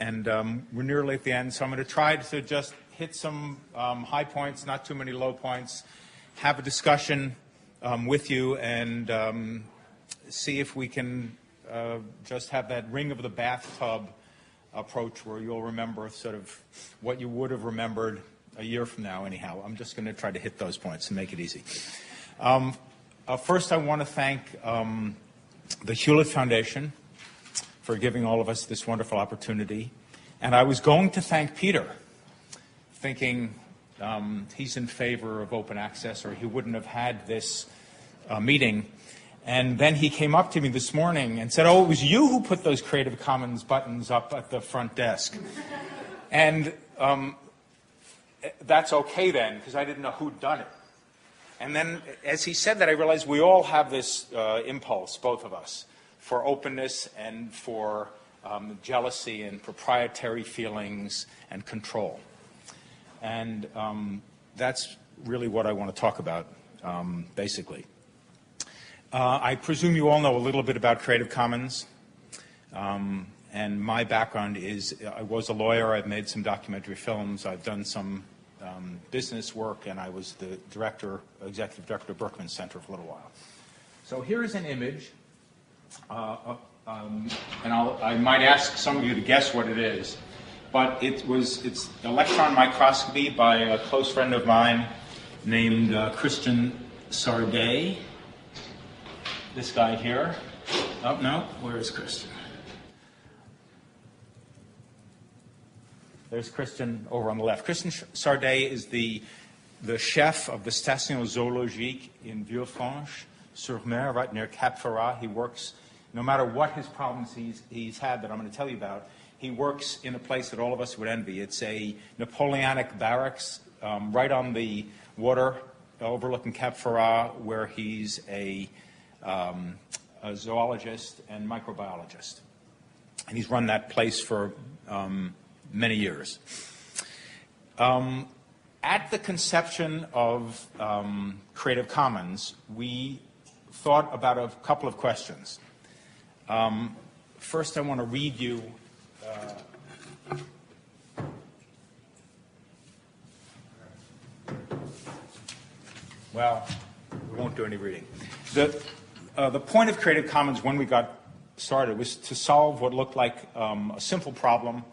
And we're nearly at the end, so I'm going to try to just hit some high points, not too many low points, have a discussion with you, and see if we can just have that ring of the bathtub approach where you'll remember sort of what you would have remembered a year from now anyhow. I'm just going to try to hit those points and make it easy. First, I want to thank the Hewlett Foundation for giving all of us this wonderful opportunity. And I was going to thank Peter, thinking he's in favor of open access or he wouldn't have had this meeting. And then he came up to me this morning and said, oh, it was you who put those Creative Commons buttons up at the front desk. And that's okay then, because I didn't know who'd done it. And then as he said that, I realized we all have this impulse, both of us, for openness and for jealousy and proprietary feelings and control. And that's really what I want to talk about, basically. I presume you all know a little bit about Creative Commons. And my background is I was a lawyer. I've made some documentary films. I've done some business work, and I was the executive director of Berkman Center for a little while. So here is an image, and I might ask some of you to guess what it is, but it's electron microscopy by a close friend of mine named Christian Sardet. This guy here. Oh, no, where is Christian? There's Christian over on the left. Christian Sardet is the chef of the Station Zoologique in Villefranche-sur-Mer, right near Cap Ferrat. He works, no matter what his problems he's had that I'm going to tell you about, he works in a place that all of us would envy. It's a Napoleonic barracks right on the water overlooking Cap Ferrat, where he's a zoologist and microbiologist. And he's run that place for many years. At the conception of Creative Commons, we thought about a couple of questions. First, I want to read you well, we won't do any reading. The point of Creative Commons when we got started was to solve what looked like a simple problem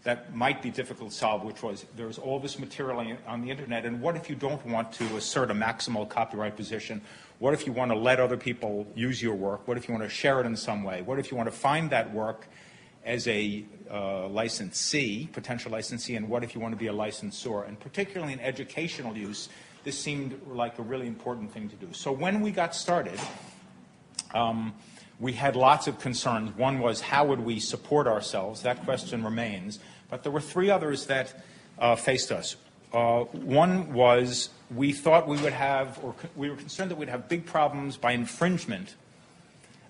that might be difficult to solve, which was there's all this material on the internet, and what if you don't want to assert a maximal copyright position? What if you want to let other people use your work? What if you want to share it in some way? What if you want to find that work as a licensee, potential licensee, and what if you want to be a licensor? And particularly in educational use, this seemed like a really important thing to do. So when we got started, we had lots of concerns. One was, how would we support ourselves? That question remains. But there were three others that faced us. One was we thought we would have, or we were concerned that we'd have big problems by infringement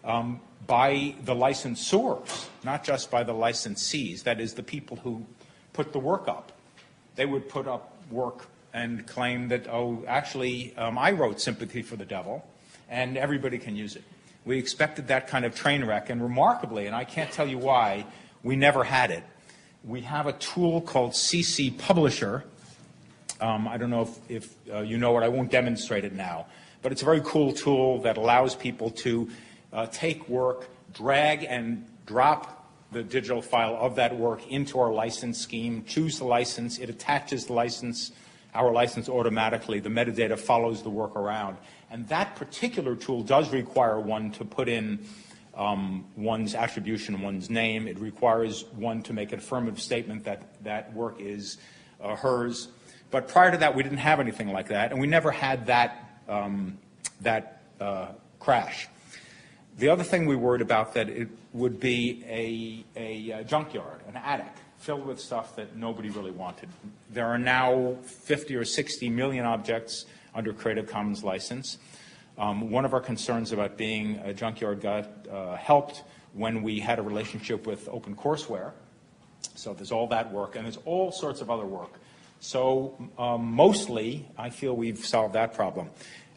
by the licensors, not just by the licensees, that is, the people who put the work up. They would put up work and claim that, oh, actually, I wrote Sympathy for the Devil, and everybody can use it. We expected that kind of train wreck, and remarkably, and I can't tell you why, we never had it. We have a tool called CC Publisher. I don't know if you know it. I won't demonstrate it now. But it's a very cool tool that allows people to take work, drag and drop the digital file of that work into our license scheme, choose the license. It attaches the license, our license automatically. The metadata follows the work around. And that particular tool does require one to put in one's attribution, one's name. It requires one to make an affirmative statement that that work is hers. But prior to that, we didn't have anything like that, and we never had that crash. The other thing we worried about that it would be a junkyard, an attic, filled with stuff that nobody really wanted. There are now 50 or 60 million objects under Creative Commons license. One of our concerns about being a junkyard got helped when we had a relationship with OpenCourseWare. So there's all that work, and there's all sorts of other work. So mostly, I feel we've solved that problem.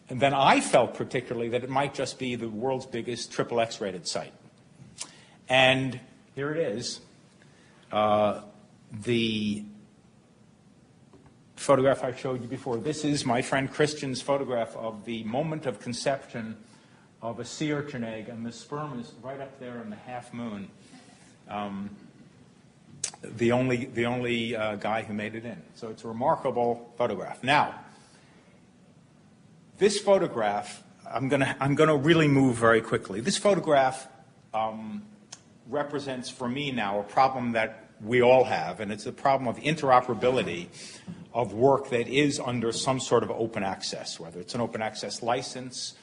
And then I felt particularly that it might just be the world's biggest XXX rated site. And here it is. the photograph I showed you before. This is my friend Christian's photograph of the moment of conception of a sea urchin egg, and the sperm is right up there in the half moon. The only guy who made it in. So it's a remarkable photograph. Now, this photograph, I'm gonna really move very quickly. This photograph represents for me now a problem that we all have, and it's a problem of interoperability of work that is under some sort of open access, whether it's an open access license,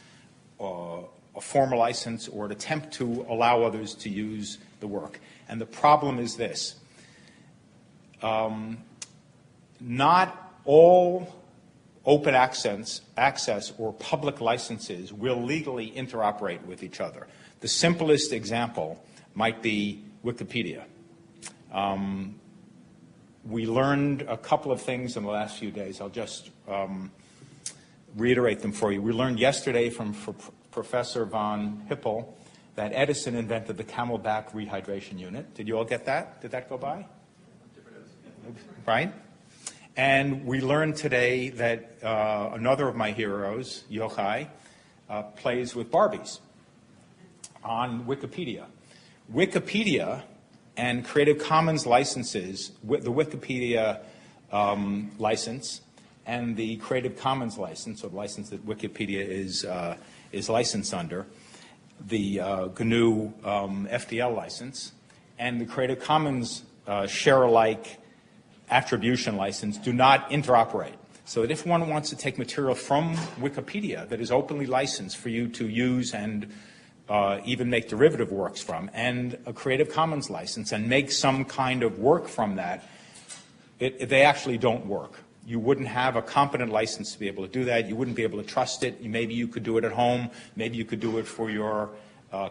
or a formal license, or an attempt to allow others to use the work. And the problem is this. Not all open access or public licenses will legally interoperate with each other. The simplest example might be Wikipedia. We learned a couple of things in the last few days. I'll just reiterate them for you. We learned yesterday from Professor von Hippel that Edison invented the Camelback rehydration unit. Did you all get that? Did that go by? Right? And we learned today that another of my heroes, Yochai, plays with Barbies on Wikipedia. Wikipedia and Creative Commons licenses, the Wikipedia license and the Creative Commons license, or the license that Wikipedia is licensed under, the GNU FDL license, and the Creative Commons share-alike attribution license do not interoperate. So that if one wants to take material from Wikipedia that is openly licensed for you to use and even make derivative works from, and a Creative Commons license, and make some kind of work from that, they actually don't work. You wouldn't have a competent license to be able to do that. You wouldn't be able to trust it. Maybe you could do it at home. Maybe you could do it for your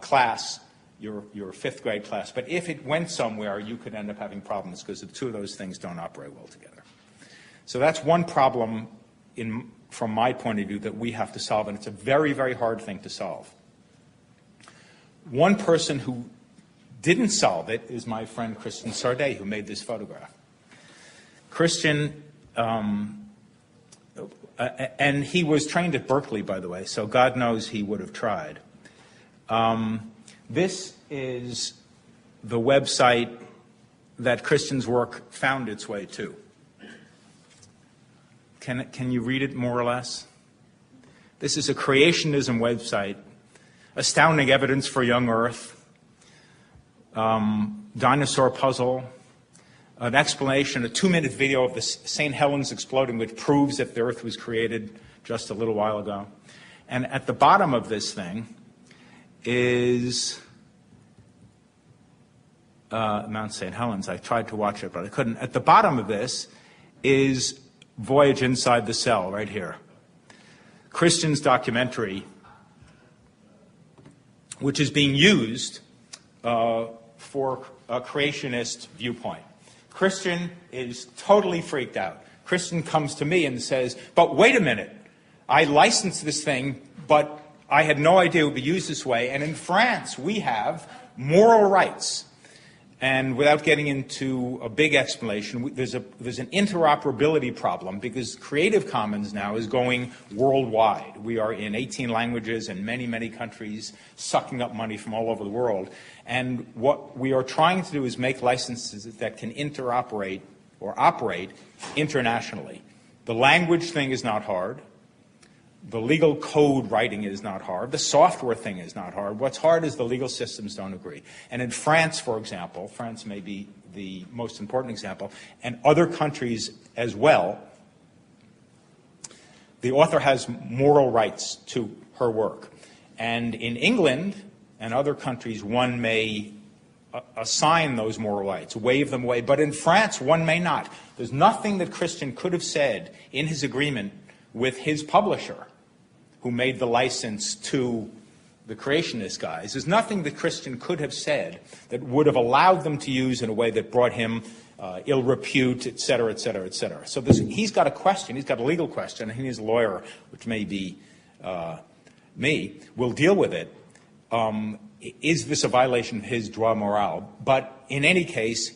class, your fifth grade class. But if it went somewhere, you could end up having problems because the two of those things don't operate well together. So that's one problem from my point of view that we have to solve, and it's a very, very hard thing to solve. One person who didn't solve it is my friend Christian Sardet, who made this photograph. Christian, and he was trained at Berkeley, by the way, so God knows he would have tried. This is the website that Christian's work found its way to. Can you read it more or less? This is a creationism website. Astounding evidence for young Earth, dinosaur puzzle, an explanation, a 2-minute video of the St. Helens exploding, which proves that the Earth was created just a little while ago. And at the bottom of this thing is Mount St. Helens. I tried to watch it, but I couldn't. At the bottom of this is Voyage Inside the Cell, right here. Christian's documentary, which is being used for a creationist viewpoint. Christian is totally freaked out. Christian comes to me and says, but wait a minute, I licensed this thing, but I had no idea it would be used this way, and in France we have moral rights. And without getting into a big explanation, there's an interoperability problem because Creative Commons now is going worldwide. We are in 18 languages and many, many countries, sucking up money from all over the world. And what we are trying to do is make licenses that can interoperate or operate internationally. The language thing is not hard. The legal code writing is not hard. The software thing is not hard. What's hard is the legal systems don't agree. And in France, for example, France may be the most important example, and other countries as well, the author has moral rights to her work. And in England and other countries, one may assign those moral rights, waive them away. But in France, one may not. There's nothing that Christian could have said in his agreement with his publisher, who made the license to the creationist guys. There's nothing that Christian could have said that would have allowed them to use in a way that brought him ill repute, et cetera, et cetera, et cetera. So he's got a question. He's got a legal question, and he's a lawyer, which may be me. We'll deal with it. Is this a violation of his droit moral? But in any case,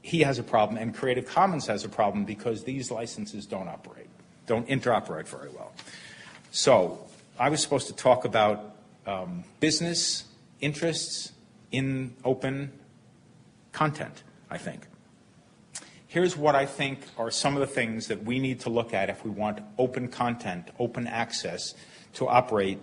he has a problem, and Creative Commons has a problem because these licenses don't interoperate very well. So I was supposed to talk about business interests in open content, I think. Here's what I think are some of the things that we need to look at if we want open content, open access to operate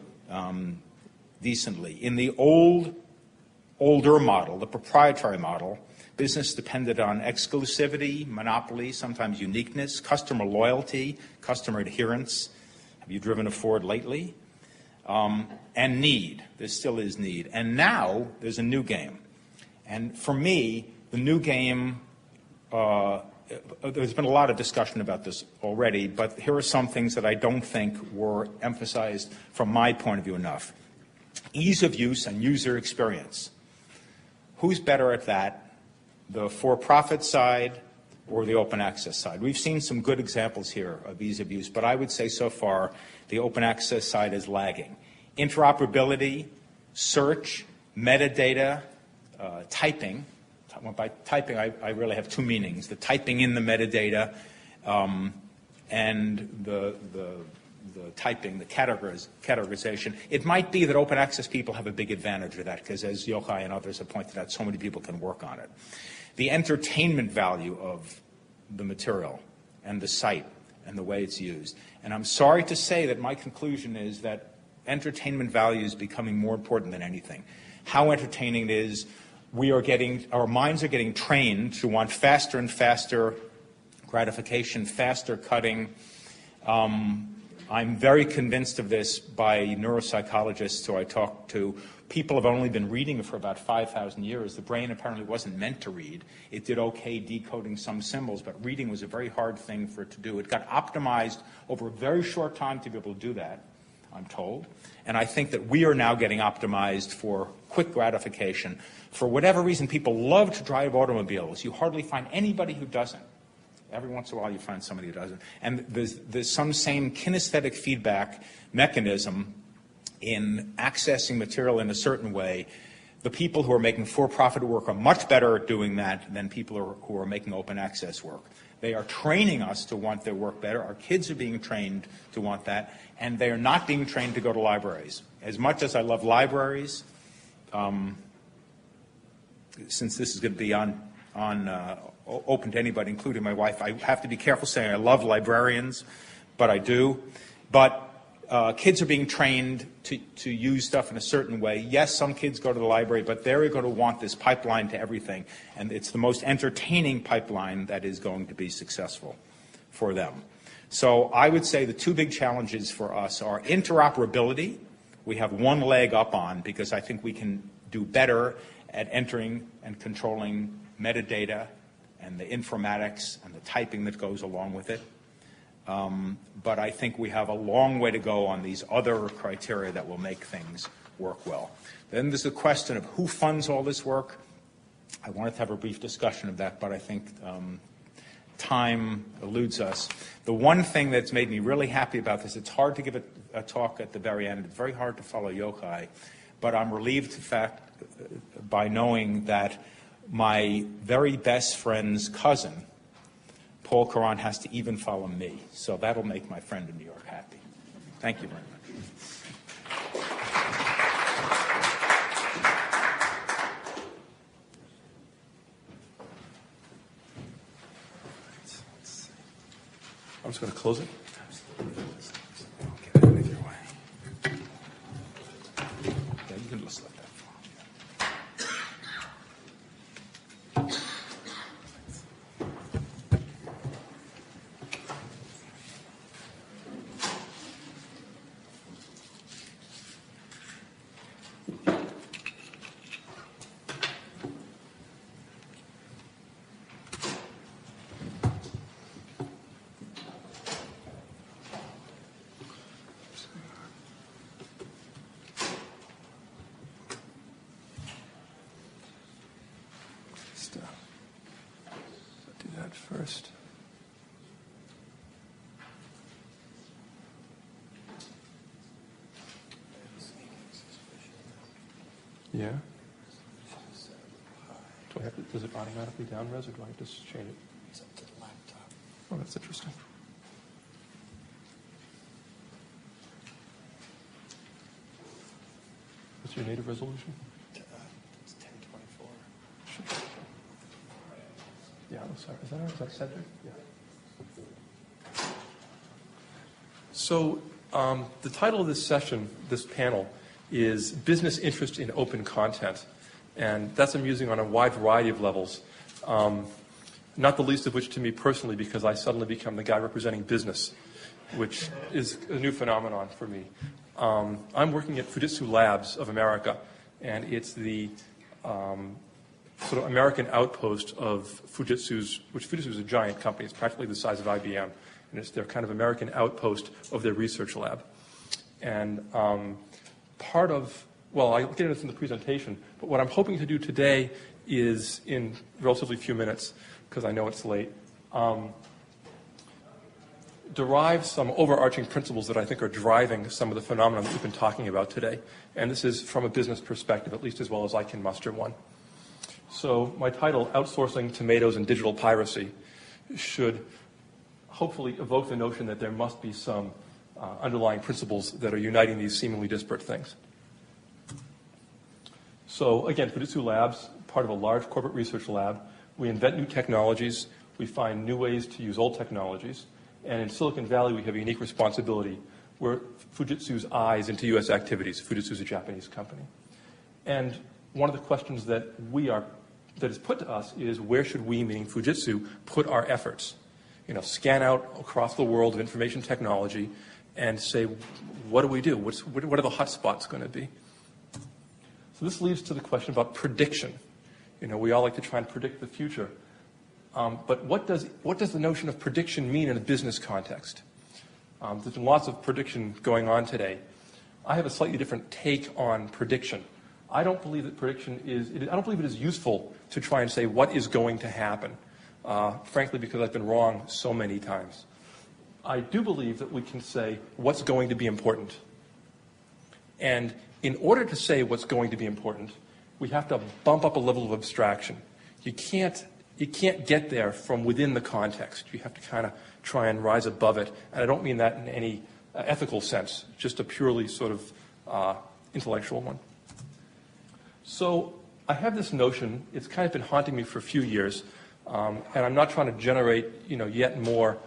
decently. In the older model, the proprietary model, business depended on exclusivity, monopoly, sometimes uniqueness, customer loyalty, customer adherence. Have you driven a Ford lately? And need. There still is need. And now there's a new game. And for me, the new game, there's been a lot of discussion about this already, but here are some things that I don't think were emphasized from my point of view enough. Ease of use and user experience. Who's better at that, the for-profit side or the open access side? We've seen some good examples here of ease of use, but I would say so far the open access side is lagging. Interoperability, search, metadata, typing. By typing, I really have two meanings: the typing in the metadata and the typing, the categorization. It might be that open access people have a big advantage of that because, as Yochai and others have pointed out, so many people can work on it. The entertainment value of the material and the site and the way it's used. And I'm sorry to say that my conclusion is that entertainment value is becoming more important than anything. How entertaining it is, our minds are getting trained to want faster and faster gratification, faster cutting. I'm very convinced of this by neuropsychologists who I talk to. People have only been reading for about 5,000 years. The brain apparently wasn't meant to read. It did okay decoding some symbols, but reading was a very hard thing for it to do. It got optimized over a very short time to be able to do that, I'm told. And I think that we are now getting optimized for quick gratification. For whatever reason, people love to drive automobiles. You hardly find anybody who doesn't. Every once in a while you find somebody who doesn't. And there's some same kinesthetic feedback mechanism in accessing material in a certain way. The people who are making for-profit work are much better at doing that than people who are making open access work. They are training us to want their work better. Our kids are being trained to want that. And they are not being trained to go to libraries. As much as I love libraries, since this is going to be open to anybody, including my wife, I have to be careful saying I love librarians, but I do. But kids are being trained to use stuff in a certain way. Yes, some kids go to the library, but they're going to want this pipeline to everything. And it's the most entertaining pipeline that is going to be successful for them. So I would say the two big challenges for us are interoperability. We have one leg up on because I think we can do better at entering and controlling metadata and the informatics and the typing that goes along with it. But I think we have a long way to go on these other criteria that will make things work well. Then there's the question of who funds all this work. I wanted to have a brief discussion of that, but I think time eludes us. The one thing that's made me really happy about this, it's hard to give a talk at the very end. It's very hard to follow Yochai, but I'm relieved by knowing that my very best friend's cousin, Paul Courant, has to even follow me. So that'll make my friend in New York happy. Thank you very much. I'm just going to close it. Get out of your way. Yeah, you can just let that fall. Do that first. Yeah? Do Does it automatically down-res, or do I have to change it? It's up to the laptop. Oh, that's interesting. What's your native resolution? It's 1024. Yeah, I'm sorry. Is that centered? Yeah. So the title of this session, this panel, is Business Interest in Open Content. And that's I'm using on a wide variety of levels, not the least of which to me personally, because I suddenly become the guy representing business, which is a new phenomenon for me. I'm working at Fujitsu Labs of America, and it's the sort of American outpost of Fujitsu's, which Fujitsu is a giant company. It's practically the size of IBM, and it's their kind of American outpost of their research lab. And part of, well, I'll get into this in the presentation, but what I'm hoping to do today is, in relatively few minutes, because I know it's late, derive some overarching principles that I think are driving some of the phenomena that we've been talking about today. And this is from a business perspective, at least as well as I can muster one. So my title, Outsourcing, Tomatoes, and Digital Piracy, should hopefully evoke the notion that there must be some underlying principles that are uniting these seemingly disparate things. So again, Fujitsu Labs, part of a large corporate research lab. We invent new technologies. We find new ways to use old technologies. And in Silicon Valley, we have a unique responsibility. We're Fujitsu's eyes into U.S. activities. Fujitsu's a Japanese company. And one of the questions that is put to us is, where should we, meaning Fujitsu, put our efforts? You know, scan out across the world of information technology and say, what do we do? What are the hot spots going to be? So this leads to the question about prediction. You know, we all like to try and predict the future. But what does the notion of prediction mean in a business context? There's been lots of prediction going on today. I have a slightly different take on prediction. I don't believe that I don't believe it is useful to try and say what is going to happen, frankly, because I've been wrong so many times. I do believe that we can say what's going to be important. And in order to say what's going to be important, we have to bump up a level of abstraction. You can't get there from within the context. You have to kind of try and rise above it. And I don't mean that in any ethical sense, just a purely sort of intellectual one. So I have this notion. It's kind of been haunting me for a few years. And I'm not trying to generate, yet more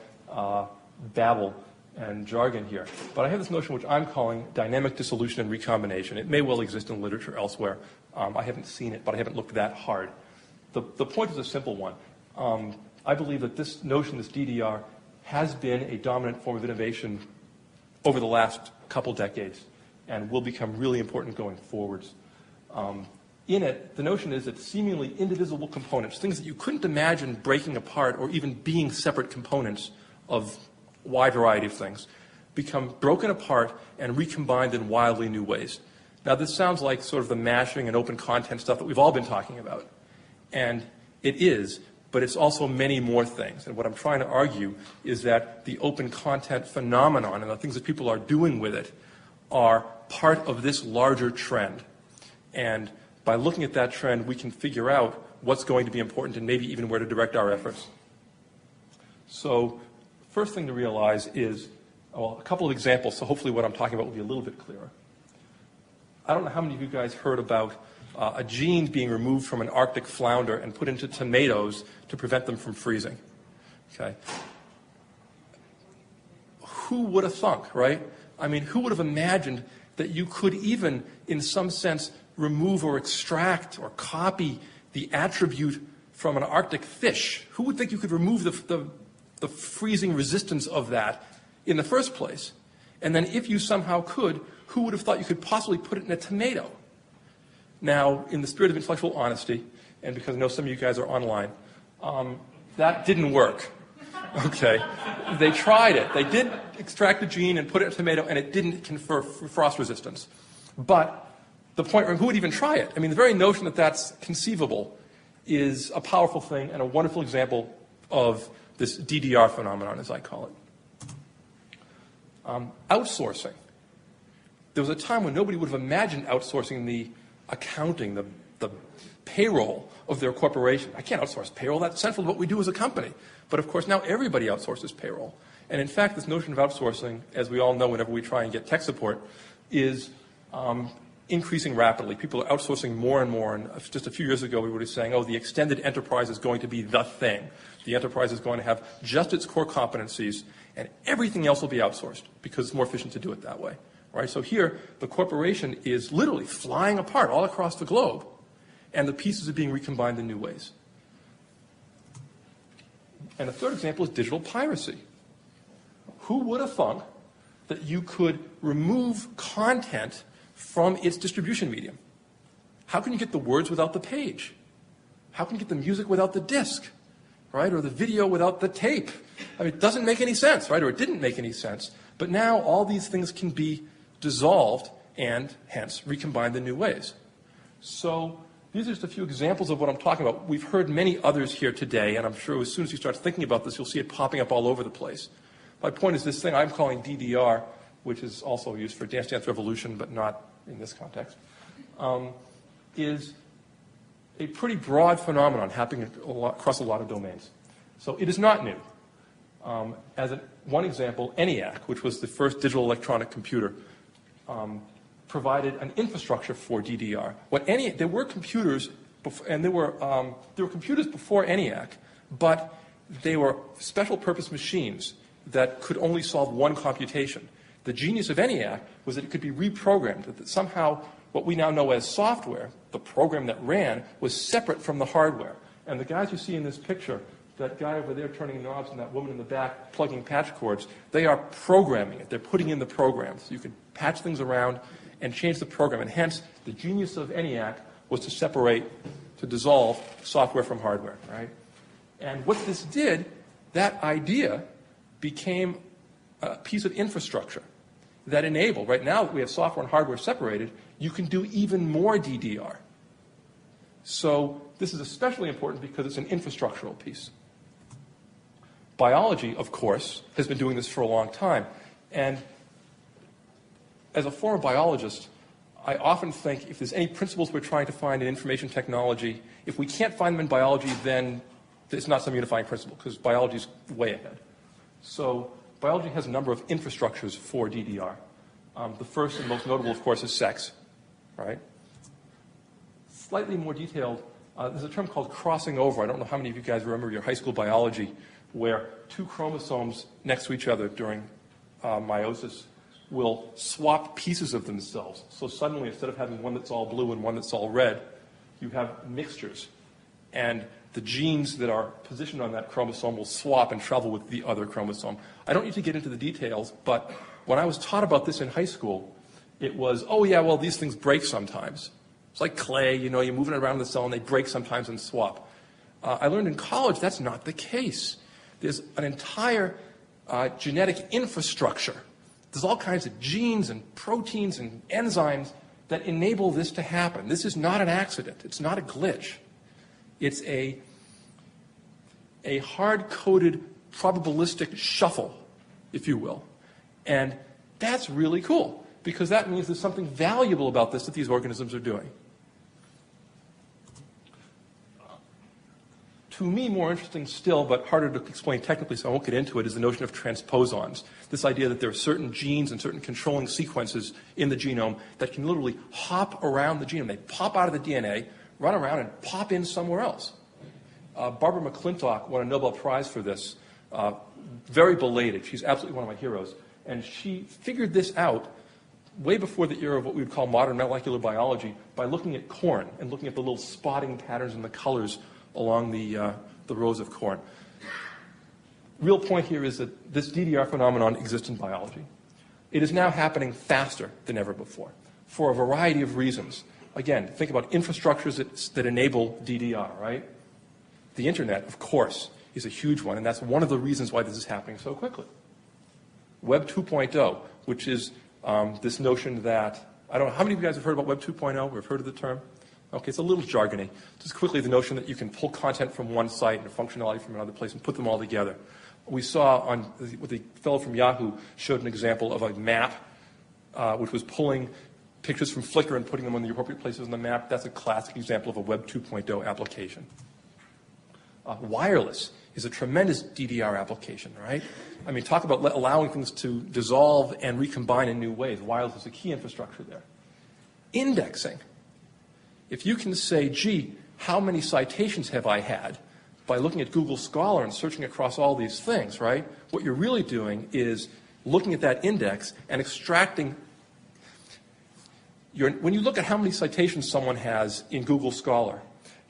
babble and jargon here. But I have this notion which I'm calling dynamic dissolution and recombination. It may well exist in literature elsewhere. I haven't seen it, but I haven't looked that hard. The point is a simple one. I believe that this notion, this DDR, has been a dominant form of innovation over the last couple decades and will become really important going forwards. In it, the notion is that seemingly indivisible components, things that you couldn't imagine breaking apart or even being separate components of a wide variety of things, become broken apart and recombined in wildly new ways. Now, this sounds like sort of the mashing and open content stuff that we've all been talking about. And it is, but it's also many more things. And what I'm trying to argue is that the open content phenomenon and the things that people are doing with it are part of this larger trend. And by looking at that trend, we can figure out what's going to be important and maybe even where to direct our efforts. So first thing to realize is, a couple of examples, so hopefully what I'm talking about will be a little bit clearer. I don't know how many of you guys heard about a gene being removed from an Arctic flounder and put into tomatoes to prevent them from freezing. Okay. Who would have thunk, right? I mean, who would have imagined that you could even, in some sense, remove or extract or copy the attribute from an Arctic fish? Who would think you could remove the freezing resistance of that in the first place? And then if you somehow could, who would have thought you could possibly put it in a tomato? Now, in the spirit of intellectual honesty, and because I know some of you guys are online, that didn't work. Okay. They tried it. They did extract the gene and put it in a tomato, and it didn't confer frost resistance. But the point, who would even try it? I mean, the very notion that that's conceivable is a powerful thing and a wonderful example of this DDR phenomenon, as I call it. Outsourcing. There was a time when nobody would have imagined outsourcing the accounting, the payroll of their corporation. I can't outsource payroll. That's central to what we do as a company. But of course, now everybody outsources payroll. And in fact, this notion of outsourcing, as we all know whenever we try and get tech support, is increasing rapidly. People are outsourcing more and more. And just a few years ago, we were saying, oh, the extended enterprise is going to be the thing. The enterprise is going to have just its core competencies, and everything else will be outsourced because it's more efficient to do it that way. Right? So here, the corporation is literally flying apart all across the globe, and the pieces are being recombined in new ways. And the third example is digital piracy. Who would have thought that you could remove content from its distribution medium? How can you get the words without the page? How can you get the music without the disc? Right? Or the video without the tape? I mean, it doesn't make any sense, right? Or it didn't make any sense. But now all these things can be dissolved and hence recombined in new ways. So these are just a few examples of what I'm talking about. We've heard many others here today, and I'm sure as soon as you start thinking about this, you'll see it popping up all over the place. My point is this thing I'm calling DDR, which is also used for Dance Dance Revolution, but not in this context, is a pretty broad phenomenon happening across a lot of domains. So it is not new. One example, ENIAC, which was the first digital electronic computer, provided an infrastructure for DDR. There were computers, and there were computers before ENIAC, but they were special purpose machines that could only solve one computation. The genius of ENIAC was that it could be reprogrammed, that somehow what we now know as software, the program that ran, was separate from the hardware. And the guys you see in this picture, that guy over there turning knobs and that woman in the back plugging patch cords, they are programming it. They're putting in the program. So you can patch things around and change the program. And hence, the genius of ENIAC was to separate, to dissolve software from hardware, right? And what this did, that idea became a piece of infrastructure that enabled, right now that we have software and hardware separated, you can do even more DDR. So this is especially important because it's an infrastructural piece. Biology, of course, has been doing this for a long time. And as a former biologist, I often think if there's any principles we're trying to find in information technology, if we can't find them in biology, then it's not some unifying principle, because biology is way ahead. So biology has a number of infrastructures for DDR. The first and most notable, of course, is sex, right? Slightly more detailed, there's a term called crossing over. I don't know how many of you guys remember your high school biology, where two chromosomes next to each other during meiosis will swap pieces of themselves. So suddenly, instead of having one that's all blue and one that's all red, you have mixtures. And the genes that are positioned on that chromosome will swap and travel with the other chromosome. I don't need to get into the details, but when I was taught about this in high school, it was, oh yeah, well, these things break sometimes. It's like clay, you know, you're moving it around the cell and they break sometimes and swap. I learned in college that's not the case. There's an entire genetic infrastructure. There's all kinds of genes and proteins and enzymes that enable this to happen. This is not an accident. It's not a glitch. It's a hard-coded probabilistic shuffle, if you will. And that's really cool, because that means there's something valuable about this that these organisms are doing. To me, more interesting still, but harder to explain technically, so I won't get into it, is the notion of transposons. This idea that there are certain genes and certain controlling sequences in the genome that can literally hop around the genome. They pop out of the DNA, run around, and pop in somewhere else. Barbara McClintock won a Nobel Prize for this, very belated. She's absolutely one of my heroes. And she figured this out way before the era of what we would call modern molecular biology by looking at corn and looking at the little spotting patterns and the colors along the rows of corn. Real point here is that this DDR phenomenon exists in biology. It is now happening faster than ever before for a variety of reasons. Again, think about infrastructures that enable DDR, right? The internet, of course, is a huge one, and that's one of the reasons why this is happening so quickly. Web 2.0, which is this notion that, I don't know, how many of you guys have heard about Web 2.0 or have heard of the term? Okay, it's a little jargony. Just quickly, the notion that you can pull content from one site and functionality from another place and put them all together. We saw with the fellow from Yahoo showed an example of a map which was pulling pictures from Flickr and putting them on the appropriate places on the map. That's a classic example of a Web 2.0 application. Wireless is a tremendous DDR application, right? I mean, talk about allowing things to dissolve and recombine in new ways. Wireless is a key infrastructure there. Indexing. If you can say, gee, how many citations have I had by looking at Google Scholar and searching across all these things, right? What you're really doing is looking at that index and extracting. When you look at how many citations someone has in Google Scholar,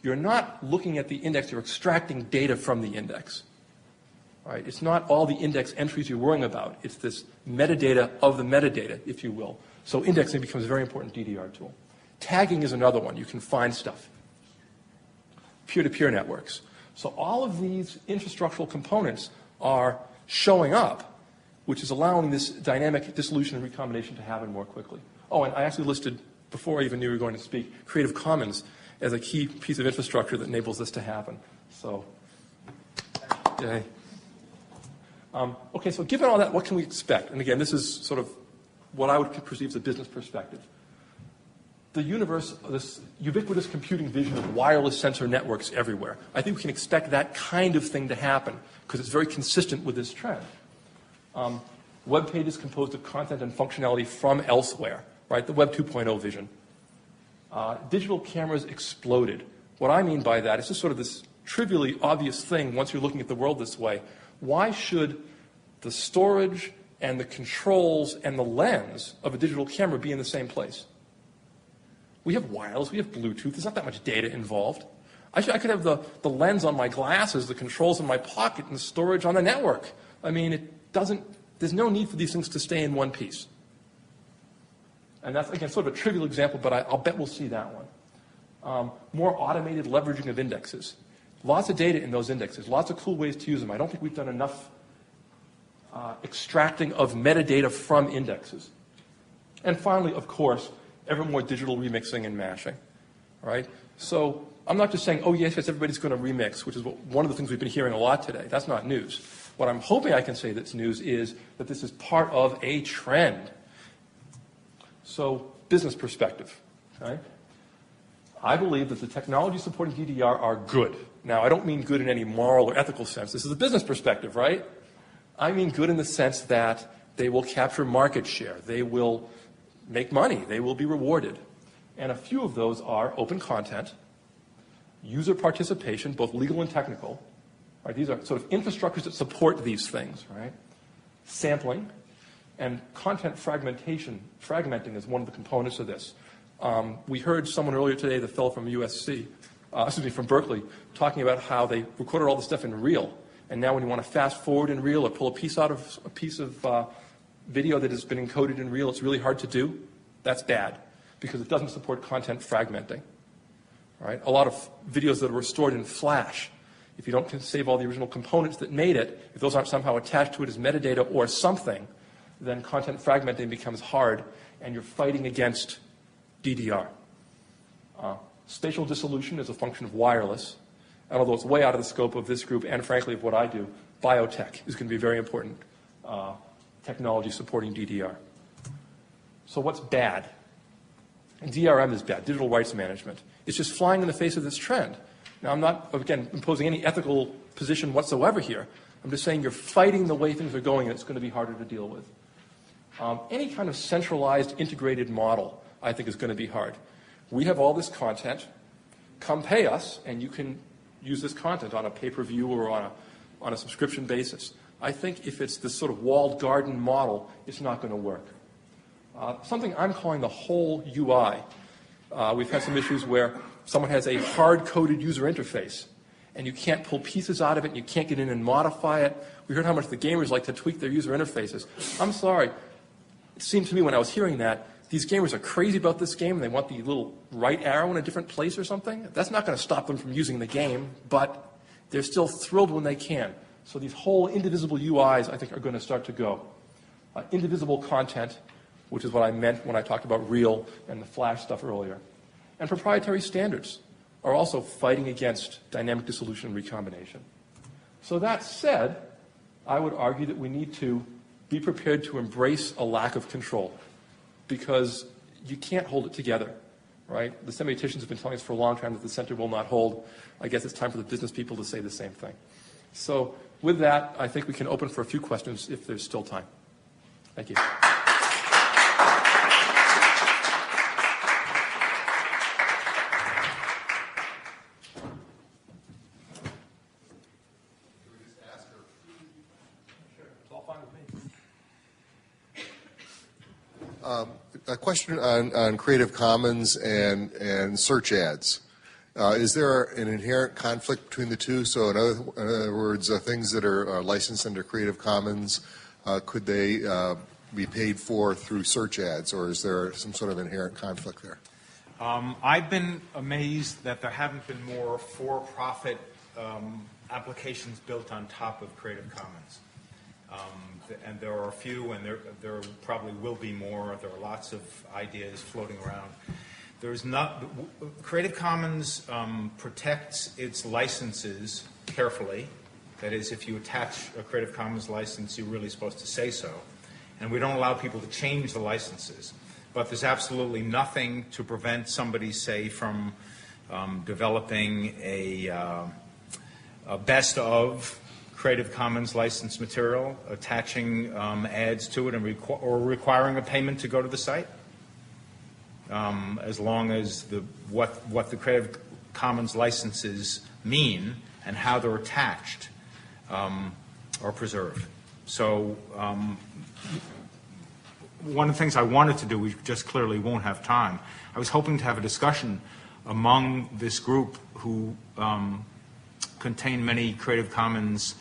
you're not looking at the index, you're extracting data from the index. Right? It's not all the index entries you're worrying about. It's this metadata of the metadata, if you will. So indexing becomes a very important DDR tool. Tagging is another one. You can find stuff. Peer-to-peer networks. So all of these infrastructural components are showing up, which is allowing this dynamic dissolution and recombination to happen more quickly. Oh, and I actually listed, before I even knew we were going to speak, Creative Commons as a key piece of infrastructure that enables this to happen. So, yay. Okay, so given all that, what can we expect? And again, this is sort of what I would perceive as a business perspective. The universe, this ubiquitous computing vision of wireless sensor networks everywhere. I think we can expect that kind of thing to happen because it's very consistent with this trend. Web pages composed of content and functionality from elsewhere, right? The Web 2.0 vision. Digital cameras exploded. What I mean by that is just sort of this trivially obvious thing once you're looking at the world this way. Why should the storage and the controls and the lens of a digital camera be in the same place? We have wireless, we have Bluetooth, there's not that much data involved. I could have the lens on my glasses, the controls in my pocket, and the storage on the network. I mean, there's no need for these things to stay in one piece. And that's, again, sort of a trivial example, but I'll bet we'll see that one. More automated leveraging of indexes. Lots of data in those indexes, lots of cool ways to use them. I don't think we've done enough extracting of metadata from indexes. And finally, of course, ever more digital remixing and mashing, right? So I'm not just saying, oh, yes, everybody's going to remix, which is one of the things we've been hearing a lot today. That's not news. What I'm hoping I can say that's news is that this is part of a trend. So business perspective, okay? I believe that the technologies supporting DDR are good. Now, I don't mean good in any moral or ethical sense. This is a business perspective, right? I mean good in the sense that they will capture market share. They will make money. They will be rewarded. And a few of those are open content, user participation, both legal and technical. Right? These are sort of infrastructures that support these things, right? Sampling and content fragmentation. Fragmenting is one of the components of this. We heard someone earlier today, the fellow from from Berkeley, talking about how they recorded all the stuff in reel. And now when you want to fast forward in reel or pull a piece of video that has been encoded in reel, it's really hard to do. That's bad because it doesn't support content fragmenting. Right? A lot of videos that were stored in Flash, if you don't save all the original components that made it, if those aren't somehow attached to it as metadata or something, then content fragmenting becomes hard and you're fighting against DDR. Spatial dissolution is a function of wireless. And although it's way out of the scope of this group and frankly of what I do, biotech is going to be very important. Technology supporting DDR. So what's bad? And DRM is bad, digital rights management. It's just flying in the face of this trend. Now, I'm not, again, imposing any ethical position whatsoever here. I'm just saying you're fighting the way things are going, and it's going to be harder to deal with. Any kind of centralized, integrated model, I think, is going to be hard. We have all this content. Come pay us, and you can use this content on a pay-per-view or on a subscription basis. I think if it's this sort of walled garden model, it's not going to work. Something I'm calling the whole UI. We've had some issues where someone has a hard-coded user interface, and you can't pull pieces out of it, and you can't get in and modify it. We heard how much the gamers like to tweak their user interfaces. I'm sorry. It seemed to me when I was hearing that, these gamers are crazy about this game, and they want the little right arrow in a different place or something. That's not going to stop them from using the game, but they're still thrilled when they can. So these whole indivisible UIs, I think, are going to start to go. Indivisible content, which is what I meant when I talked about Reel and the Flash stuff earlier. And proprietary standards are also fighting against dynamic dissolution and recombination. So that said, I would argue that we need to be prepared to embrace a lack of control because you can't hold it together, right? The semioticians have been telling us for a long time that the center will not hold. I guess it's time for the business people to say the same thing. So with that, I think we can open for a few questions if there's still time. Thank you. A question on Creative Commons and search ads. Is there an inherent conflict between the two? So in other words, things that are licensed under Creative Commons, could they be paid for through search ads, or is there some sort of inherent conflict there? I've been amazed that there haven't been more for-profit applications built on top of Creative Commons. And there are a few, and there probably will be more. There are lots of ideas floating around. Creative Commons protects its licenses carefully. That is, if you attach a Creative Commons license, you're really supposed to say so. And we don't allow people to change the licenses. But there's absolutely nothing to prevent somebody, say, from developing a best of Creative Commons licensed material, attaching ads to it, and or requiring a payment to go to the site, as long as what the Creative Commons licenses mean and how they're attached are preserved. So one of the things I wanted to do, we just clearly won't have time. I was hoping to have a discussion among this group who contain many Creative Commons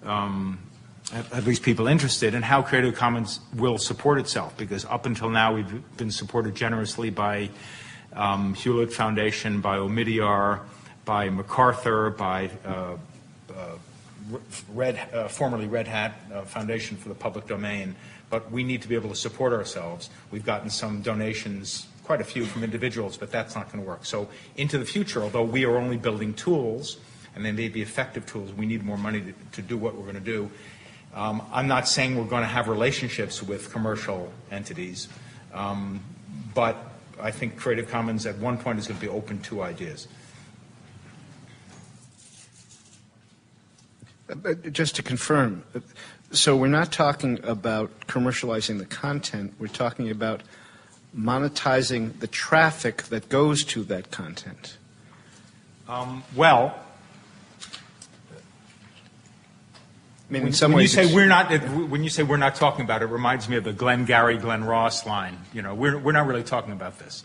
at least people interested in how Creative Commons will support itself, because up until now we've been supported generously by Hewlett Foundation, by Omidyar, by MacArthur, by formerly Red Hat Foundation for the Public Domain, but we need to be able to support ourselves. We've gotten some donations, quite a few from individuals, but that's not going to work. So into the future, although we are only building tools, and they may be effective tools, we need more money to do what we're going to do. I'm not saying we're going to have relationships with commercial entities, but I think Creative Commons at one point is going to be open to ideas. Just to confirm, so we're not talking about commercializing the content, we're talking about monetizing the traffic that goes to that content. Well, I mean, when you say we're not talking about it, reminds me of the Glenn Gary, Glenn Ross line. You know, we're not really talking about this.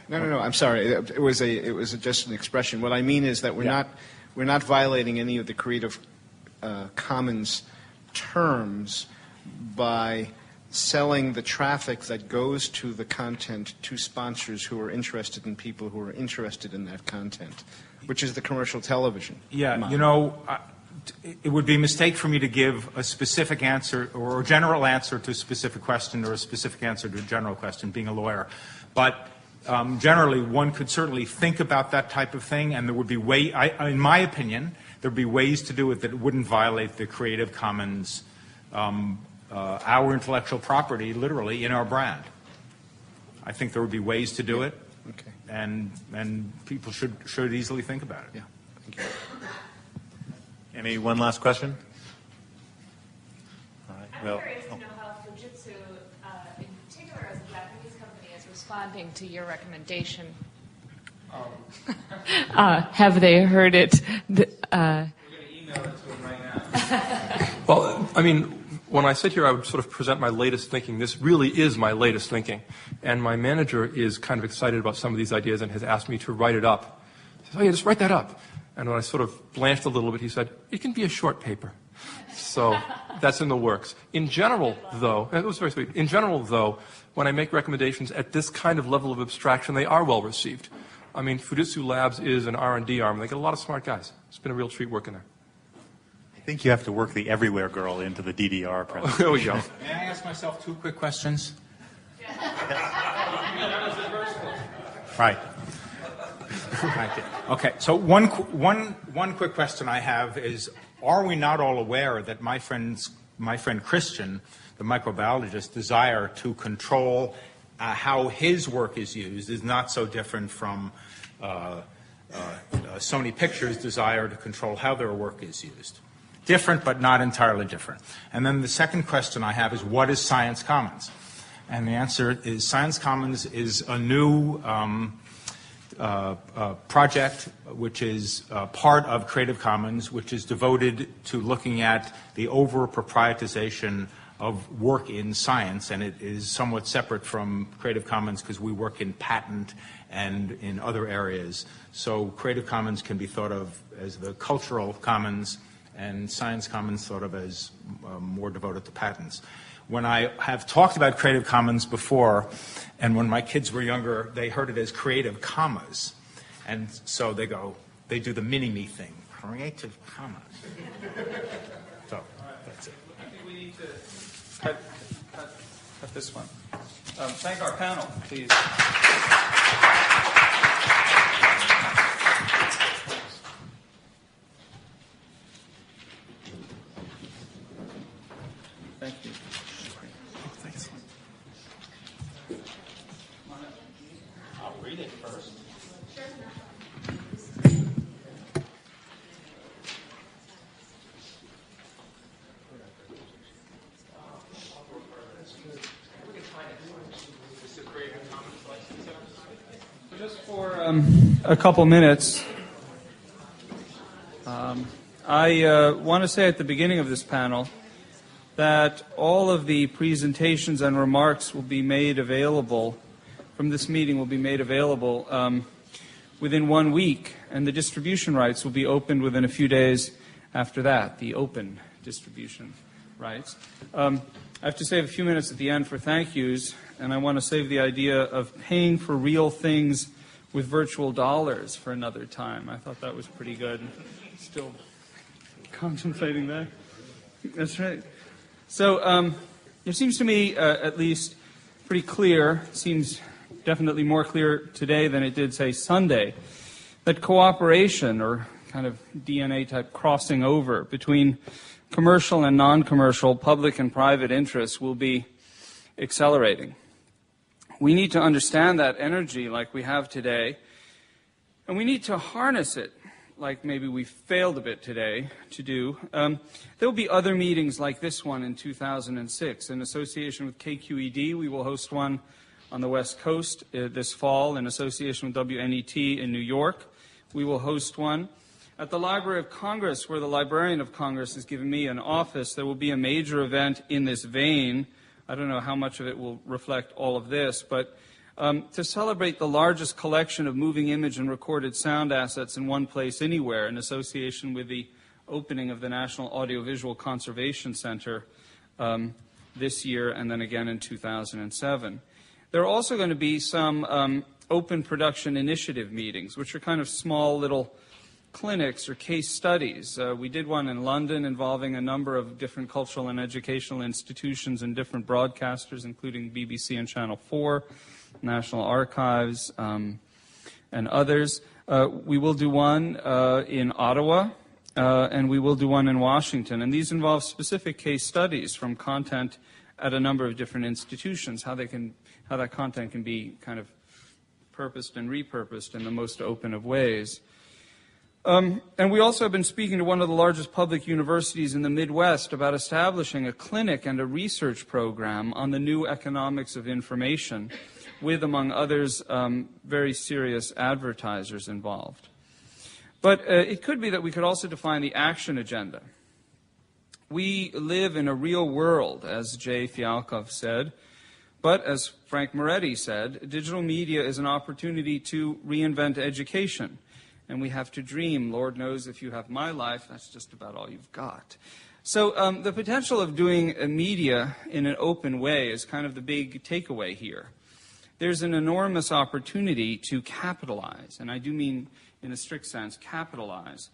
No. I'm sorry. It was just an expression. What I mean is that we're not violating any of the Creative Commons terms by selling the traffic that goes to the content to sponsors who are interested in people who are interested in that content, which is the commercial television. Yeah, model. you know, it would be a mistake for me to give a specific answer or a general answer to a specific question or a specific answer to a general question, being a lawyer. But generally, one could certainly think about that type of thing, and there would be in my opinion, there would be ways to do it that wouldn't violate the Creative Commons, our intellectual property, literally, in our brand. I think there would be ways to do it, okay. and people should easily think about it. Yeah. Thank you. Any one last question? All right. I'm curious to know how Fujitsu, in particular as a Japanese company, is responding to your recommendation. Have they heard it? We're going to email it to them right now. Well, I mean, when I sit here, I would sort of present my latest thinking. This really is my latest thinking. And my manager is kind of excited about some of these ideas and has asked me to write it up. He says, oh, yeah, just write that up. And when I sort of blanched a little bit, he said, it can be a short paper. So that's in the works. In general, though, it was very sweet. In general, though, when I make recommendations at this kind of level of abstraction, they are well received. I mean, Fujitsu Labs is an R&D arm. They get a lot of smart guys. It's been a real treat working there. I think you have to work the everywhere girl into the DDR presentation. There we go. May I ask myself two quick questions? Right. Thank you. Okay, so one quick question I have is, are we not all aware that my friend Christian, the microbiologist, desire to control how his work is used is not so different from Sony Pictures' desire to control how their work is used. Different, but not entirely different. And then the second question I have is, what is Science Commons? And the answer is Science Commons is a new project which is part of Creative Commons, which is devoted to looking at the over-proprietization of work in science, and it is somewhat separate from Creative Commons because we work in patent and in other areas. So Creative Commons can be thought of as the cultural commons, and Science Commons thought of as more devoted to patents. When I have talked about Creative Commons before, and when my kids were younger, they heard it as Creative Commas. And so they do the mini-me thing, Creative Commons. So that's it. I think we need to cut this one. Thank our panel, please. Thank you. Oh, thanks. I'll read it first. Just for a couple minutes, I want to say at the beginning of this panel that all of the presentations and remarks will be made available from this meeting will be made available within 1 week, and the distribution rights will be opened within a few days after that, the open distribution rights. I have to save a few minutes at the end for thank yous, and I want to save the idea of paying for real things with virtual dollars for another time. I thought that was pretty good. Still contemplating that. That's right. So it seems to me, at least, pretty clear, seems definitely more clear today than it did, say, Sunday, that cooperation or kind of DNA-type crossing over between commercial and non-commercial, public and private interests will be accelerating. We need to understand that energy like we have today, and we need to harness it like maybe we failed a bit today to do. There will be other meetings like this one in 2006. In association with KQED, we will host one on the West Coast this fall. In association with WNET in New York, we will host one. At the Library of Congress, where the Librarian of Congress has given me an office, there will be a major event in this vein. I don't know how much of it will reflect all of this, but to celebrate the largest collection of moving image and recorded sound assets in one place anywhere, in association with the opening of the National Audiovisual Conservation Center this year and then again in 2007. There are also going to be some open production initiative meetings, which are kind of small little clinics or case studies. We did one in London involving a number of different cultural and educational institutions and different broadcasters, including BBC and Channel 4, National Archives, and others. We will do one in Ottawa, and we will do one in Washington. And these involve specific case studies from content at a number of different institutions, how that content can be kind of purposed and repurposed in the most open of ways. And we also have been speaking to one of the largest public universities in the Midwest about establishing a clinic and a research program on the new economics of information with, among others, very serious advertisers involved. But it could be that we could also define the action agenda. We live in a real world, as Jay Fialkov said, but as Frank Moretti said, digital media is an opportunity to reinvent education. And we have to dream. Lord knows if you have my life, that's just about all you've got. So the potential of doing media in an open way is kind of the big takeaway here. There's an enormous opportunity to capitalize, and I do mean in a strict sense, capitalize,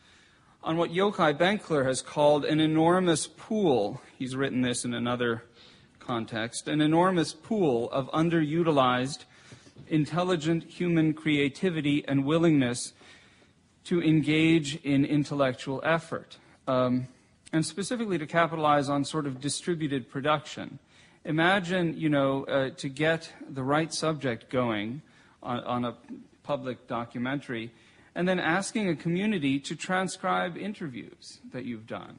on what Yochai Benkler has called an enormous pool. He's written this in another context, an enormous pool of underutilized, intelligent human creativity and willingness to engage in intellectual effort, and specifically to capitalize on sort of distributed production, imagine, to get the right subject going on a public documentary, and then asking a community to transcribe interviews that you've done,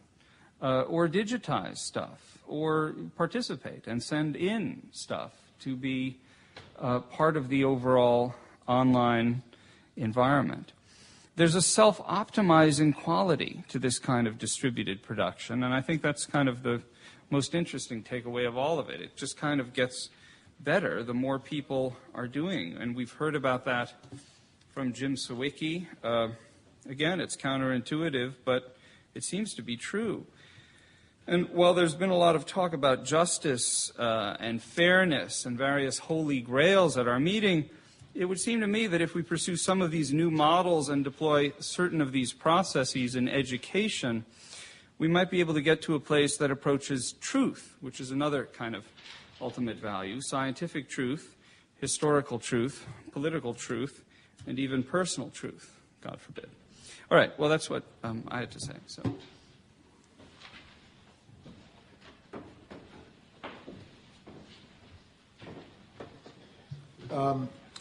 or digitize stuff, or participate and send in stuff to be part of the overall online environment. There's a self-optimizing quality to this kind of distributed production, and I think that's kind of the most interesting takeaway of all of it. It just kind of gets better the more people are doing, and we've heard about that from Jim Sawicki. Again, it's counterintuitive, but it seems to be true. And while there's been a lot of talk about justice and fairness and various holy grails at our meeting, it would seem to me that if we pursue some of these new models and deploy certain of these processes in education, we might be able to get to a place that approaches truth, which is another kind of ultimate value, scientific truth, historical truth, political truth, and even personal truth, God forbid. All right, well, that's what I had to say. So.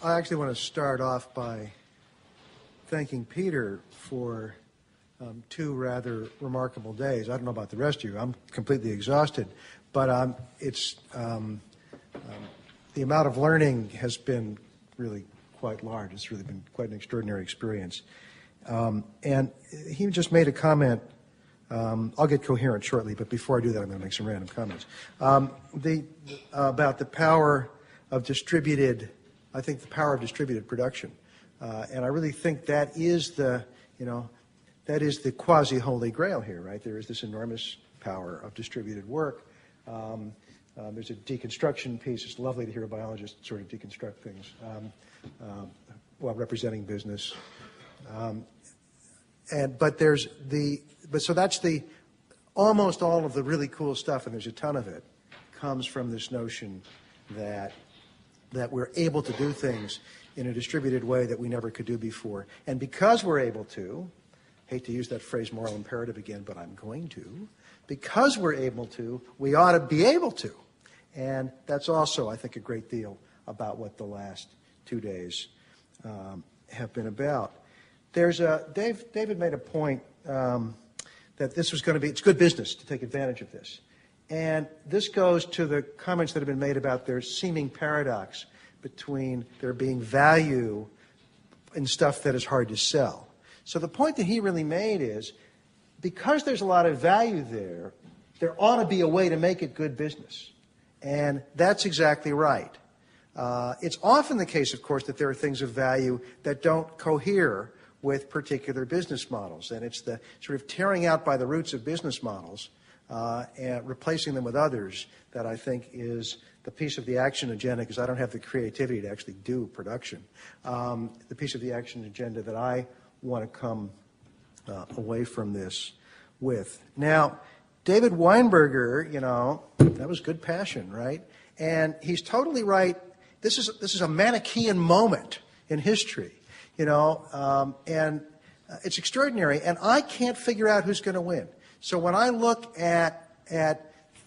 I actually want to start off by thanking Peter for 2 rather remarkable days. I don't know about the rest of you. I'm completely exhausted. But it's the amount of learning has been really quite large. It's really been quite an extraordinary experience. And he just made a comment. I'll get coherent shortly, but before I do that, I'm going to make some random comments. About the power of distributed, I think the power of distributed production. And I really think that is the quasi-holy grail here, right? There is this enormous power of distributed work. There's a deconstruction piece. It's lovely to hear a biologist sort of deconstruct things while representing business. So that's almost all of the really cool stuff, and there's a ton of it, comes from this notion that we're able to do things in a distributed way that we never could do before. And because we're able to, hate to use that phrase moral imperative again, but I'm going to, because we're able to, we ought to be able to. And that's also, I think, a great deal about what the last 2 days have been about. David made a point that this was going to be, it's good business to take advantage of this. And this goes to the comments that have been made about their seeming paradox between there being value in stuff that is hard to sell. So the point that he really made is, because there's a lot of value there ought to be a way to make it good business. And that's exactly right. It's often the case, of course, that there are things of value that don't cohere with particular business models. And it's the sort of tearing out by the roots of business models and replacing them with others that I think is the piece of the action agenda, because I don't have the creativity to actually do production, the piece of the action agenda that I want to come away from this with. Now, David Weinberger, that was good passion, right? And he's totally right. This is a Manichaean moment in history, and it's extraordinary. And I can't figure out who's going to win. So when I look at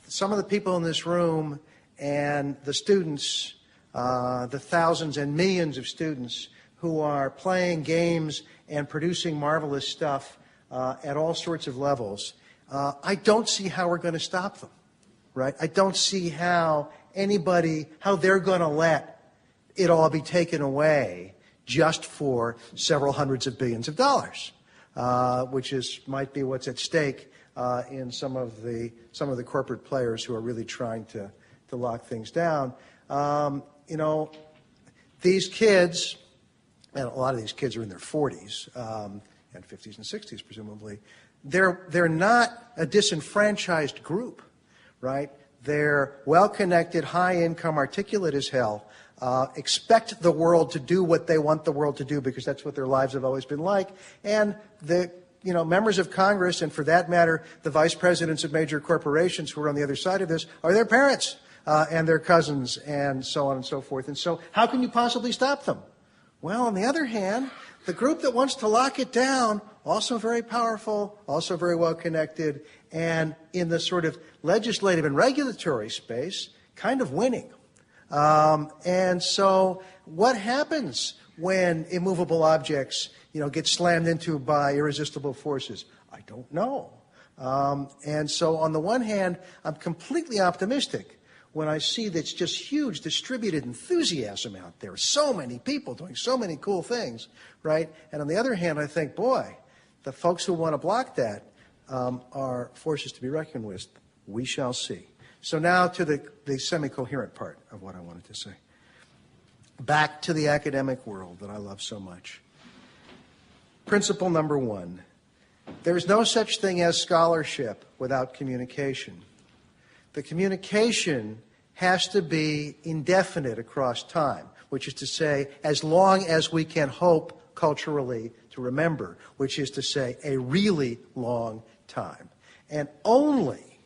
some of the people in this room and the students, the thousands and millions of students who are playing games and producing marvelous stuff at all sorts of levels, I don't see how we're going to stop them, right? I don't see how they're going to let it all be taken away just for several hundreds of billions of dollars, which might be what's at stake in some of the corporate players who are really trying to lock things down. These kids, and a lot of these kids are in their 40s and 50s and 60s, presumably. They're not a disenfranchised group, right? They're well-connected, high-income, articulate as hell, expect the world to do what they want the world to do because that's what their lives have always been like. And the members of Congress, and for that matter, the vice presidents of major corporations who are on the other side of this, are their parents and their cousins and so on and so forth. And so how can you possibly stop them? Well, on the other hand, the group that wants to lock it down, also very powerful, also very well connected, and in the sort of legislative and regulatory space, kind of winning. And so what happens when immovable objects, get slammed into by irresistible forces? I don't know. And so on the one hand, I'm completely optimistic when I see this just huge distributed enthusiasm out there. So many people doing so many cool things, right? And on the other hand, I think, boy, the folks who want to block that are forces to be reckoned with. We shall see. So now to the semi-coherent part of what I wanted to say. Back to the academic world that I love so much. Principle number one, there's no such thing as scholarship without communication. The communication has to be indefinite across time, which is to say, as long as we can hope culturally to remember, which is to say, a really long time. And only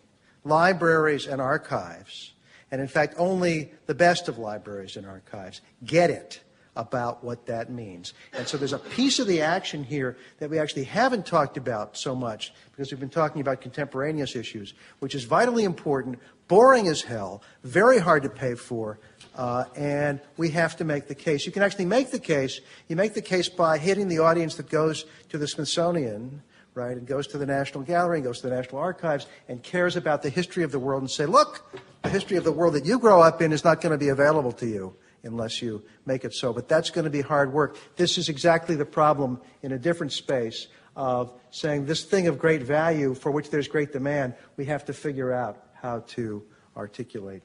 libraries and archives, and in fact only the best of libraries and archives, get it about what that means. And so there's a piece of the action here that we actually haven't talked about so much because we've been talking about contemporaneous issues, which is vitally important, boring as hell, very hard to pay for, and we have to make the case. You can actually make the case. You make the case by hitting the audience that goes to the Smithsonian, right, and goes to the National Gallery and goes to the National Archives and cares about the history of the world and say, look, the history of the world that you grow up in is not going to be available to you unless you make it so. But that's going to be hard work. This is exactly the problem in a different space of saying this thing of great value for which there's great demand, we have to figure out how to articulate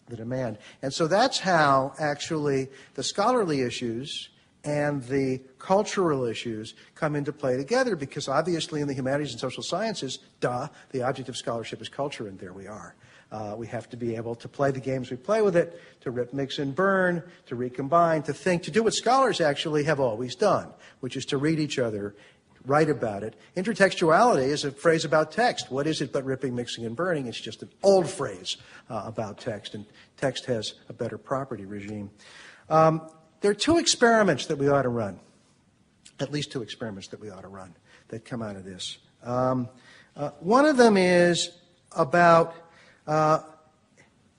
the demand. And so that's how actually the scholarly issues and the cultural issues come into play together, because obviously in the humanities and social sciences, the object of scholarship is culture, and there we are. We have to be able to play the games we play with it, to rip, mix, and burn, to recombine, to think, to do what scholars actually have always done, which is to read each other, write about it. Intertextuality is a phrase about text. What is it but ripping, mixing, and burning? It's just an old phrase about text, and text has a better property regime. There are two experiments that we ought to run, at least two experiments that we ought to run that come out of this. One of them is about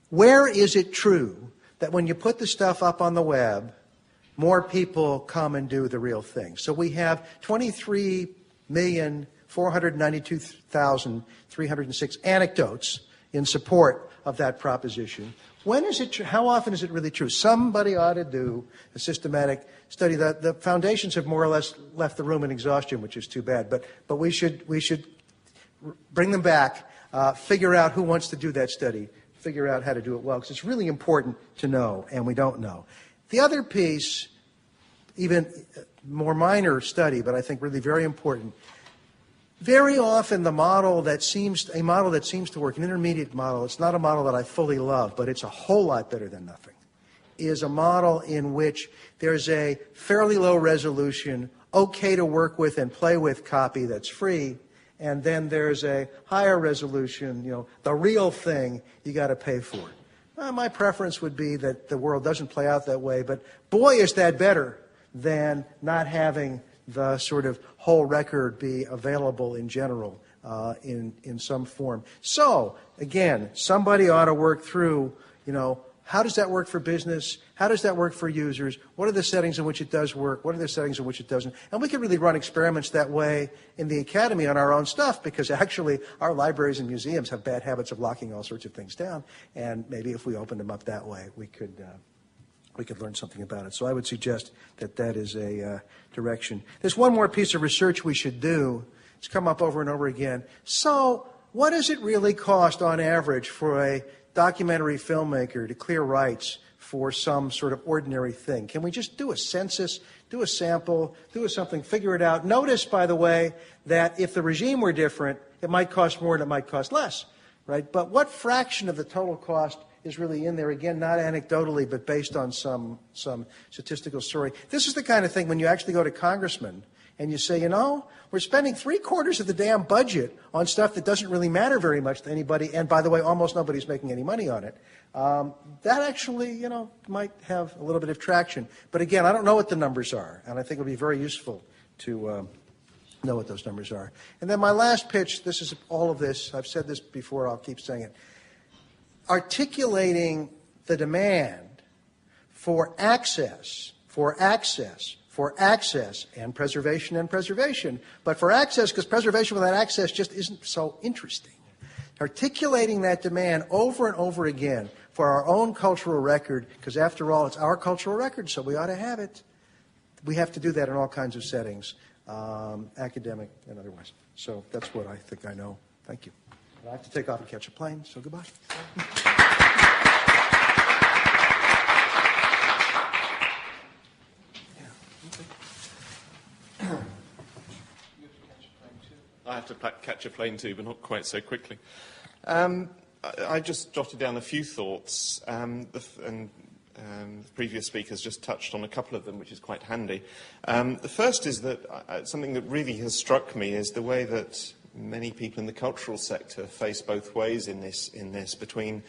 where is it true that when you put the stuff up on the web, more people come and do the real thing. So we have 23,492,306 anecdotes in support of that proposition. When is it true? How often is it really true? Somebody ought to do a systematic study. The foundations have more or less left the room in exhaustion, which is too bad. But we should bring them back, figure out who wants to do that study, figure out how to do it well, because it's really important to know, and we don't know. The other piece, even more minor study, but I think really very important. Very often the model that seems to work, an intermediate model, it's not a model that I fully love, but it's a whole lot better than nothing, is a model in which there's a fairly low resolution, okay to work with and play with copy that's free, and then there's a higher resolution, the real thing you got to pay for. My preference would be that the world doesn't play out that way, but boy, is that better than not having the sort of whole record be available in general in some form. So, again, somebody ought to work through, how does that work for business? How does that work for users? What are the settings in which it does work? What are the settings in which it doesn't? And we can really run experiments that way in the academy on our own stuff, because actually our libraries and museums have bad habits of locking all sorts of things down. And maybe if we opened them up that way, we could learn something about it. So I would suggest that is a direction. There's one more piece of research we should do. It's come up over and over again. So what does it really cost on average for a documentary filmmaker to clear rights for some sort of ordinary thing? Can we just do a census, do a sample, do something, figure it out? Notice, by the way, that if the regime were different, it might cost more and it might cost less, right? But what fraction of the total cost is really in there? Again, not anecdotally, but based on some statistical story. This is the kind of thing when you actually go to congressmen and you say, we're spending 3/4 of the damn budget on stuff that doesn't really matter very much to anybody, and by the way, almost nobody's making any money on it. That actually, might have a little bit of traction. But again, I don't know what the numbers are, and I think it would be very useful to know what those numbers are. And then my last pitch, this is all of this. I've said this before, I'll keep saying it. articulating the demand for access, and preservation, but for access, because preservation without access just isn't so interesting. Articulating that demand over and over again for our own cultural record, because after all, it's our cultural record, so we ought to have it. We have to do that in all kinds of settings, academic and otherwise. So that's what I think I know. Thank you. I have to take off and catch a plane, so goodbye. I have to catch a plane too, but not quite so quickly. I just jotted down a few thoughts, the previous speakers just touched on a couple of them, which is quite handy. The first is that something that really has struck me is the way that many people in the cultural sector face both ways in this between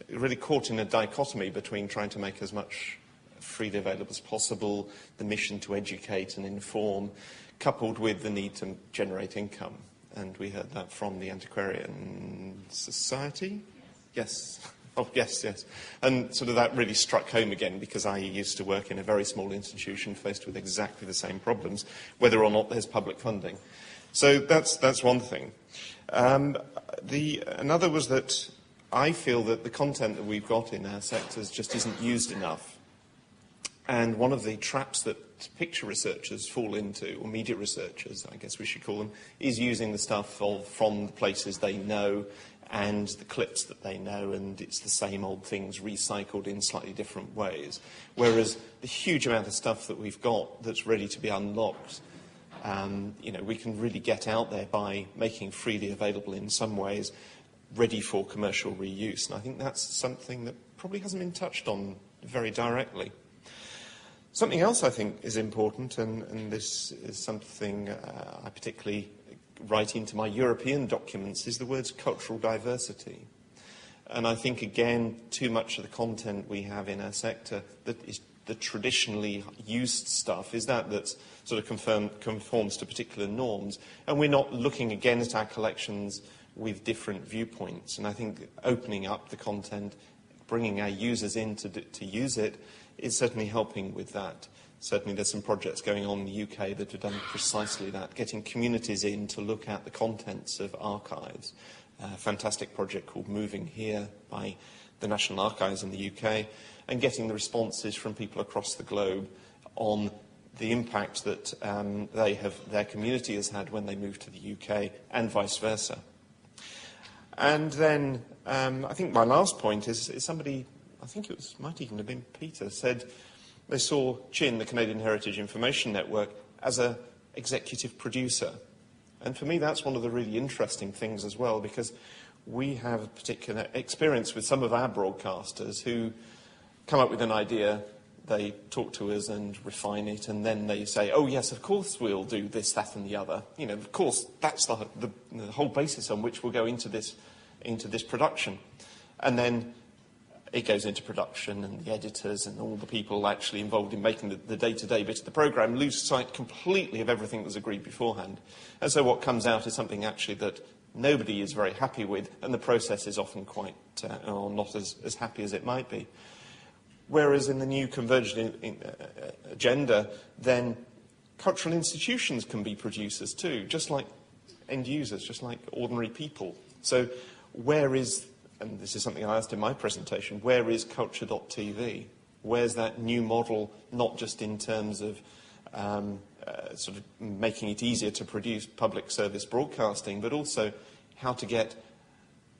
really caught in a dichotomy between trying to make as much freely available as possible, the mission to educate and inform, coupled with the need to generate income. And we heard that from the Antiquarian Society? Yes. Oh, yes. And sort of that really struck home again, because I used to work in a very small institution faced with exactly the same problems, whether or not there's public funding. So that's one thing. Another was that I feel that the content that we've got in our sectors just isn't used enough. And one of the traps that picture researchers fall into, or media researchers, I guess we should call them, is using the stuff from the places they know and the clips that they know, and it's the same old things recycled in slightly different ways. Whereas the huge amount of stuff that we've got that's ready to be unlocked, we can really get out there by making freely available in some ways, ready for commercial reuse. And I think that's something that probably hasn't been touched on very directly. Something else I think is important, and this is something I particularly write into my European documents, is the words cultural diversity. And I think, again, too much of the content we have in our sector that is the traditionally used stuff is that sort of conforms to particular norms. And we're not looking again at our collections with different viewpoints. And I think opening up the content, bringing our users in to use it, is certainly helping with that. Certainly there's some projects going on in the UK that have done precisely that, getting communities in to look at the contents of archives. A fantastic project called Moving Here by the National Archives in the UK, and getting the responses from people across the globe on the impact that their community has had when they moved to the UK, and vice versa. And then I think my last point is somebody, I think might even have been Peter, said they saw CHIN, the Canadian Heritage Information Network, as an executive producer. And for me, that's one of the really interesting things as well, because we have a particular experience with some of our broadcasters who come up with an idea, they talk to us and refine it, and then they say, oh yes, of course we'll do this, that and the other. Of course, that's the whole basis on which we'll go into this production. And then it goes into production, and the editors and all the people actually involved in making the day-to-day bit of the programme lose sight completely of everything that was agreed beforehand. And so what comes out is something actually that nobody is very happy with, and the process is often quite or not as happy as it might be. Whereas in the new converged agenda, then cultural institutions can be producers too, just like end users, just like ordinary people. So where is, and this is something I asked in my presentation, where is culture.tv? Where's that new model, not just in terms of sort of making it easier to produce public service broadcasting, but also how to get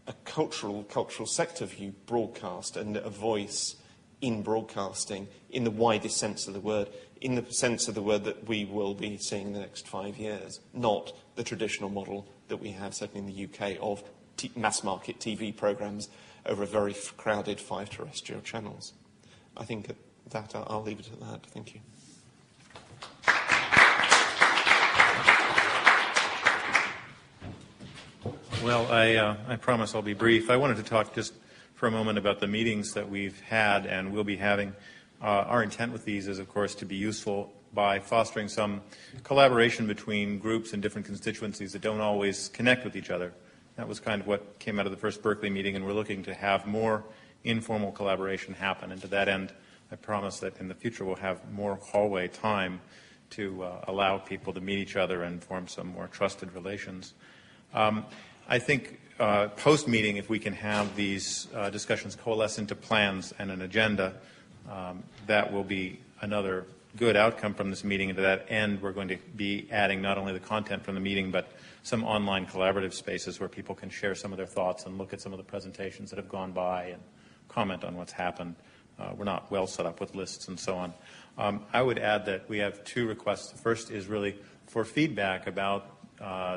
a cultural sector view broadcast and a voice in broadcasting in the widest sense of the word, in the sense of the word that we will be seeing in the next 5 years, not the traditional model that we have, certainly in the UK, of mass market TV programmes over a very crowded 5 terrestrial channels. I think at that I'll leave it at that. Thank you. Well, I promise I'll be brief. I wanted to talk just for a moment about the meetings that we've had and will be having. Our intent with these is, of course, to be useful by fostering some collaboration between groups and different constituencies that don't always connect with each other. That was kind of what came out of the first Berkeley meeting, and we're looking to have more informal collaboration happen. And to that end, I promise that in the future we'll have more hallway time to allow people to meet each other and form some more trusted relations. I think post-meeting, if we can have these discussions coalesce into plans and an agenda, that will be another good outcome from this meeting. And to that end, we're going to be adding not only the content from the meeting, but some online collaborative spaces where people can share some of their thoughts and look at some of the presentations that have gone by and comment on what's happened. We're not well set up with lists and so on. I would add that we have two requests. The first is really for feedback about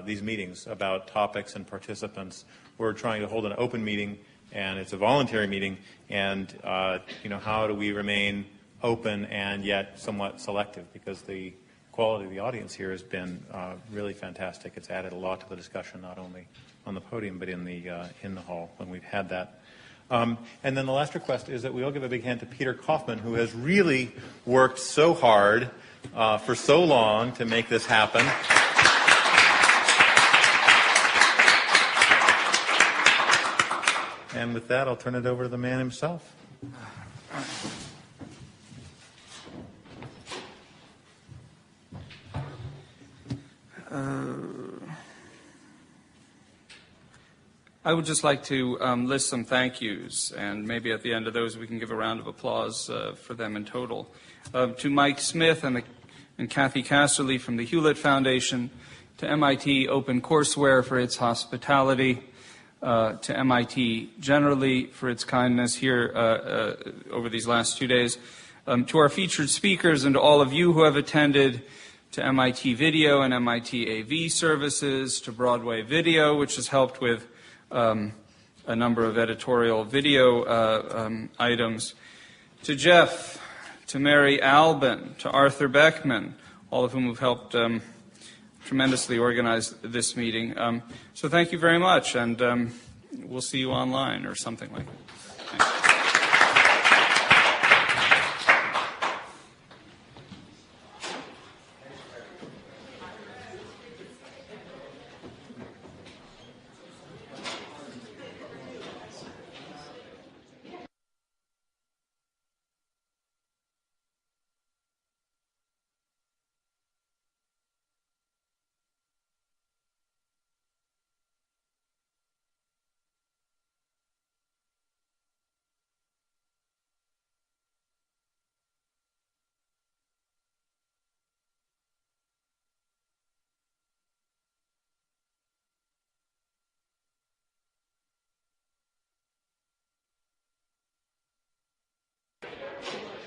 these meetings, about topics and participants. We're trying to hold an open meeting, and it's a voluntary meeting, and how do we remain open and yet somewhat selective, because the quality of the audience here has been really fantastic. It's added a lot to the discussion, not only on the podium but in the hall when we've had that. And then the last request is that we all give a big hand to Peter Kaufman, who has really worked so hard for so long to make this happen. And with that, I'll turn it over to the man himself. I would just like to list some thank yous, and maybe at the end of those we can give a round of applause for them in total. To Mike Smith and Kathy Casterly from the Hewlett Foundation, to MIT OpenCourseWare for its hospitality, to MIT generally for its kindness here over these last 2 days, to our featured speakers and to all of you who have attended, to MIT Video and MIT AV Services, to Broadway Video, which has helped with a number of editorial video items, to Jeff, to Mary Albin, to Arthur Beckman, all of whom have helped tremendously organize this meeting. So thank you very much, and we'll see you online or something like that. Thanks.